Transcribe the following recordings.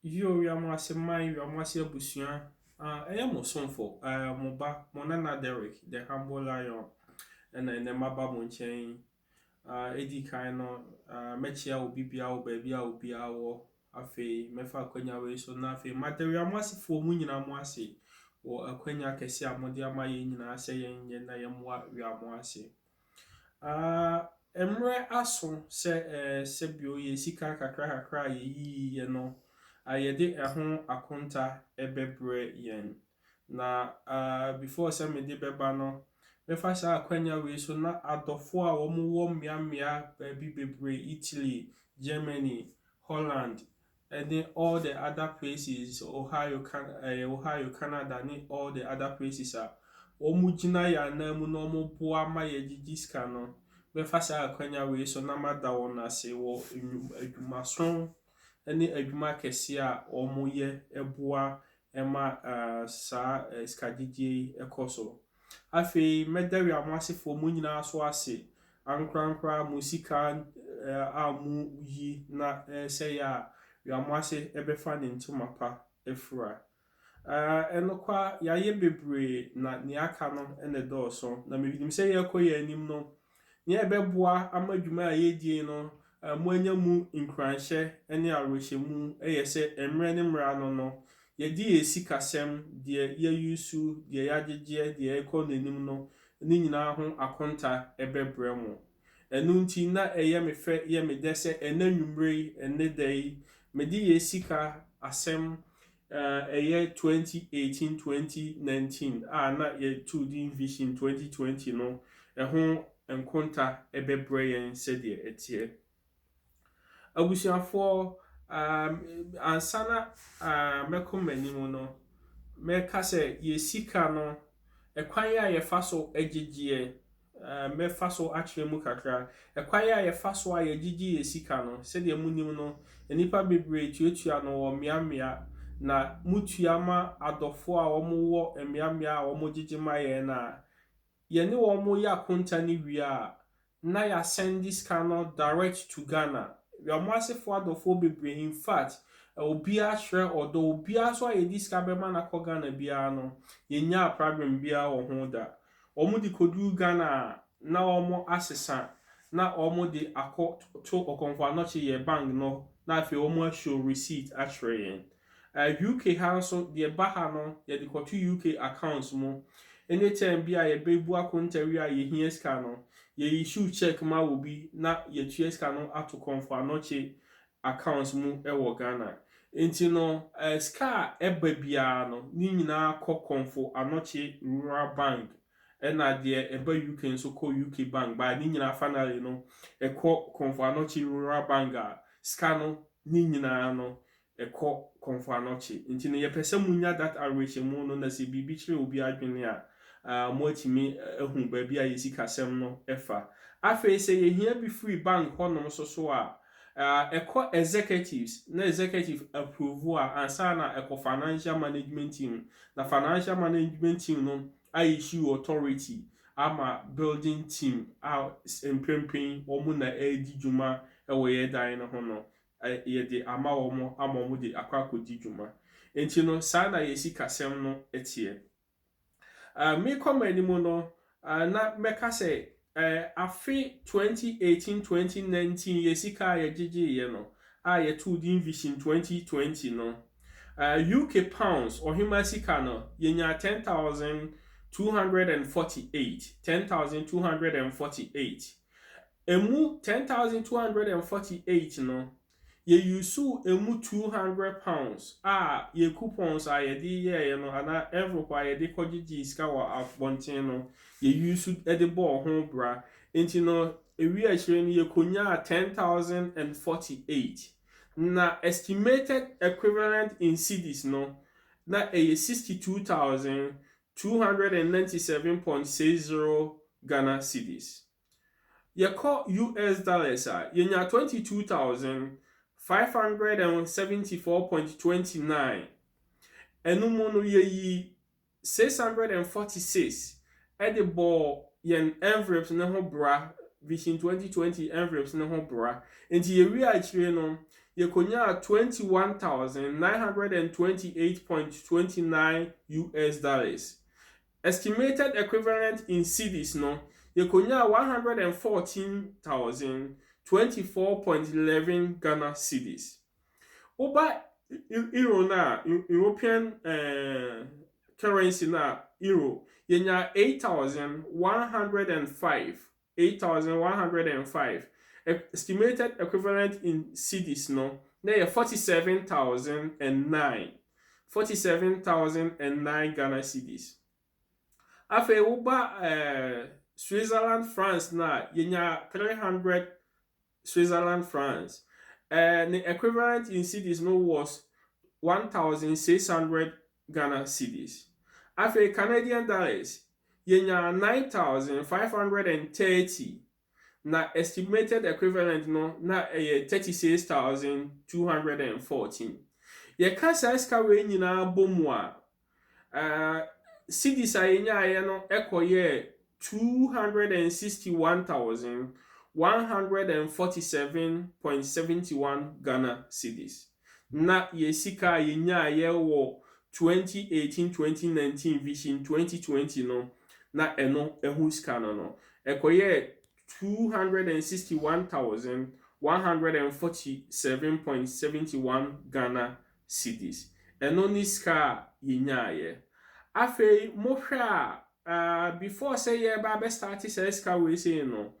Yo, Yamasi, my Yamasi Busia, I am Osonfo, Moba, Monana Derek, the humble lion, and then the Maba Monchain, Eddie Kaino, Mechia will be our baby, I will be our Afe, Mefa Quenya way, so nothing. Material Masi for Munina Mwasi, or a Quenya Cassia Modia Mayina saying, Yena Yamwa Yamwasi. Emre aso sebio ye sika kakra yi no ayede ɛho akonta ebebre yen na before se me de beba no me fa sha akwanya we so na adofo a wo mo wo mmea baabi bebre Italy, Germany, Holland, and then all the other places, Ohio, Canada, and all the other places are omu gina ya na mu no mo boa ma ye gigiska no be fa sa akwanya we so na mada won ase wo adwumason ene adwuma kese a omo ye eboa ema sa skagigi ekoso afi medawi amasefo mu nyina so ase ankrankra musika amu yi na se ya yamase ebefa ne ntuma pa efura enokwa yaye bebre na ne aka no ene dɔɔso na mebidim sɛ yɛkɔ anim no ne ebeboa amadwuma a yɛdie no mo anya mu nkranhyɛ ene arohyɛ mu ɛyɛ sɛ emre ne mra no yɛdi esikasɛm de yɛyusu de yɛagyegye de yɛkɔ n'anim no ne nyinaa ho akonta ebebrɛ mo enu nti na ɛyɛ me fɛ yɛ me dɛ sɛ enanwumre ene dai me di yɛsika asɛm ɛyɛ 2018-2019 na yɛ 2D vision 2020 no ɛho enkonta ebebrɛ yɛn sɛ de etie abusuafo ansana meko manim no meka sɛ yɛsika no ɛkwan a yɛfa so agyegye mefa so akyerɛ mu kakra ɛkwan a yɛfa so a yɛgyegye yɛsika no sɛ de munim no enipa bebree tuatua no wɔ meamea na mutua ma adɔfo a wɔn wɔ meamea a wɔn gyegye ma yɛn na yɛne wɔn yɛ akonta ne wie a na yɛ send this no direct to Ghana wɔn asefo adɔfo bebree in fact obi ahwɛ ɔdɔ obi aso a yɛdi sika bɛma na kɔ Ghana biara no yɛnya problem biara wɔ ho da wɔn de kodu Ghana na wɔn asesa na wɔn de akɔ to ɔkɔmfo anɔkye yɛ bank no na afei wɔn show receipt akyerɛ yɛn UK ha nso deɛ ba ha no yɛde kɔto UK accounts mu anytime bi a yɛbɛbu akontawi a yɛhia sika no yɛ issue check ma obi na yɛtua sika no ato kɔmfo anɔkye accounts mu ɛwɔ Ghana enti no sika ɛba biara no ne nyinaa kɔ kɔmfo anɔkye rural bank ɛna deɛ ɛba UK nso kɔ UK bank ba ne nyinaa finally no ɛkɔ kɔmfo anɔkye rural bank a sika no ne nyinaa no ɛkɔ kɔmfo anɔkye enti no yɛpɛ sɛ munya that arrange mu no na sɛ biribi kyerɛ obi adwene a mo atimi ehun baabi a yɛsika sɛm no ɛfa afei sɛ yɛhia bi free bank hɔnom so a ɛkɔ executives na executive approve a ansa na ɛkɔ financial management team na financial management team no a issue authority ama building team a mpempen wɔn na ɛdi dwuma ɛwɔ yɛ dan no ho no yɛde ama wɔn de akɔ akɔdi dwuma enti no saa na yɛsika sɛm no ɛteɛ me comment mu no na meka sɛ afe 2018-2019 yɛsika a yɛgyegye yɛ no a yɛto din vision 2020 no UK pounds ɔhema sika no yɛnya 10,248 emu 10,248 no yɛyusu emu 200 pounds ye coupons a yɛde yɛɛ no ana envelope a yɛde kɔgyegye sika wɔ abɔnten no yɛyusu de bɔɔ ho bra enti no ewi akyire no yɛkonya 10,048 na estimated equivalent in cedis no na 62,297.60 Ghana cedis yɛkɔ US dollars a yɛnya 22,574.29 ɛno mu no yɛyi 646 ɛde bɔ yɛn envelopes ne ho bra vision 2020 envelopes ne ho bra enti yɛwi akyire no Yekonya $21,928.29 Estimated equivalent in cedis no yekonya 114,024.11 Ghana cedis. Oba euro na European currency na euro yenya 8,105. Estimated equivalent in cedis no na 47,009 Ghana cedis. Afe uba Switzerland francs na yenya 300 Switzerland francs. The equivalent in cedis no was 1,600 Ghana cedis. Afe Canadian dollars yenya 9,530. Na estimated equivalent no na 36,214. Ye ka sa ska we nyina bomu a cedis ayenya aye no ekoye 261,147.71 Ghana cedis. Na ye sika ayenya aye wo 2018-2019 vision 2020 no na eno ehu sika no ekoye 261,147.71 Ghana cedis. Eno ni ska yenya aye. Afe mohwa before say ye ba be start say ska we say no.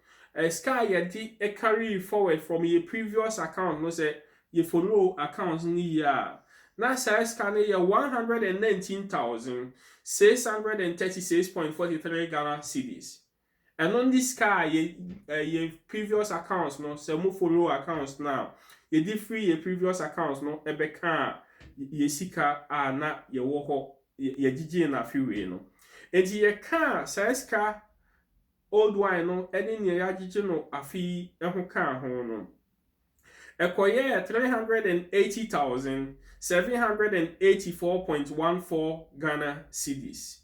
Ska ye di carry forward from your previous account no say ye follow accounts ni ya. Na say ska ne ye 119,636.43 Ghana cedis. And on this car, ye previous accounts no, se mo follow accounts now. Ye di free ye previous accounts no, ebe ka ye sika na ye woho ye gigi na fiwe no. Enti ye ka sa ska old wine no, eni ni ya gigi no afi eho ka ho no. Ekoye 380,784.14 Ghana cedis.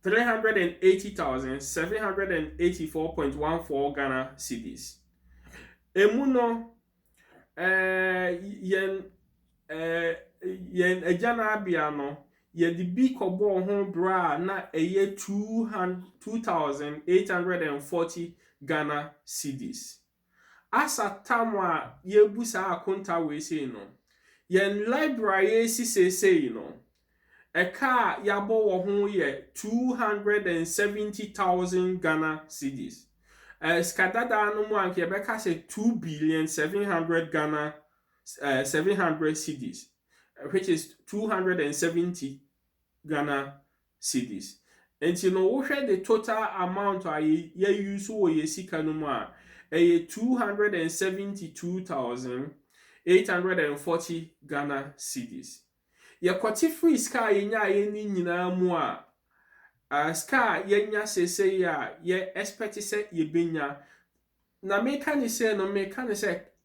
380,784.14 Ghana cedis. Emu no yen ejana abia no ye di bi kobo ho bra na eye 2,840 Ghana cedis. Asa tamwa ye busa akonta we say no. Yen library si say no. Eka yabo wo ho ye 270,000 Ghana cedis. Skadada no mu anke beka say 2,700,700 cedis, which is 270 Ghana cedis. And you know wo hwe the total amount ye use wo ye sika no mu a 272,840 Ghana cedis. Ye kwati free ska yenya ye ni nyina mu a ska yenya sese ya ye expect se ye benya na meka ni se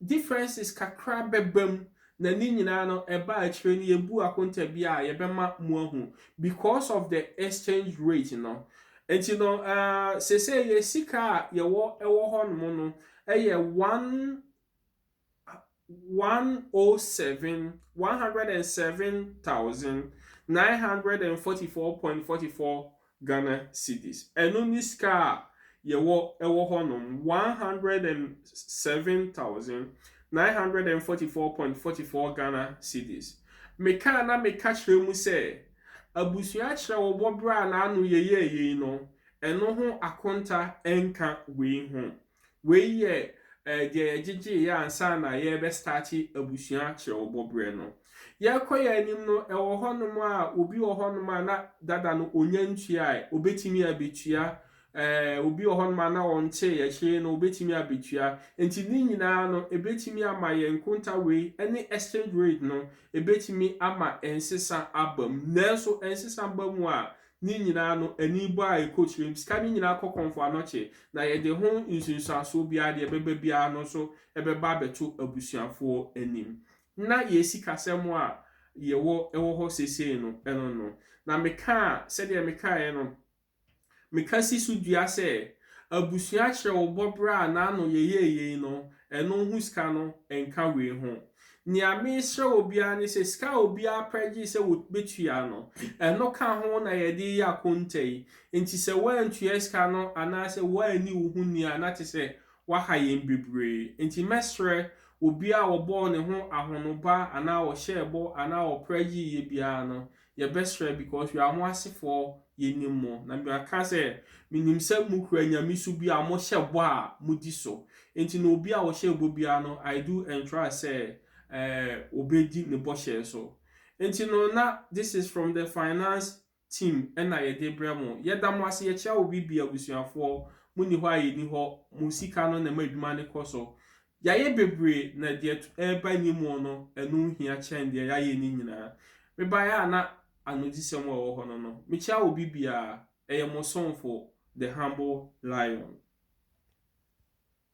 differences kakra bebam na ni nyina no eba a kire ni ye bu akonta bia ye bema mu ahu because of the exchange rate no. And you know sese ye sika ye wo ewo ho no no 107,944.44 Ghana cedis. Eno ni ska yewo ewo honom 107,944.44 Ghana cedis. Meka na meka kire mu se abusua kire wo bobra na anu yeye no eno ho akonta enka we ho. We ye de gigi ya ansa na ye be start abusua kire obobre no ye koya anim no ewo honom a obi wo honom na dada no onyantua ai obetimi abetua obi wo honom na wonche ye kire no obetimi abetua enti ni nyina no ebetimi ama ye nkonta we any exchange rate no ebetimi ama ensesa abam nanso ensesa abam a ni nyina no anibo a ekochire sika ni nyina kokonfo anoche na ye de ho insunsuaso bia de bebe bia no so ebeba beto abusuafo anim na ye sika semo a ye wo ewo ho sese no eno no na meka se de meka ye no meka sisu dua se abusua kire wo bobra na no ye no eno hu sika no enka we ho Nia me sre obia ne se sika obia preji se wo betua no eno ka ho na ye de ya kontai enti se wantua sika no ana se wani wo hu nia na te se wa ha ye bebre enti mesre obia wo bo ne ho ahonoba ana wo shebo ana wo preji ye bia no ye besre because we are ho asefo ye nimo na me aka se minim se mu kura nyame su bia mo shebo a mudi so enti no obia wo shebo bia no I do entrust say obedi ne boshe so enti no na this is from the finance team and na ye de bremo ye da mo ase ye chia obi bia busuafo muni ho aye ni ho musika no na ma adwuma ne koso ya ye bebre na de eba ni mu no enu hia chen de ya ye ni nyina me ba ya na anodi sem wo ho no me chia obi bia eye mo sonfo the humble lion.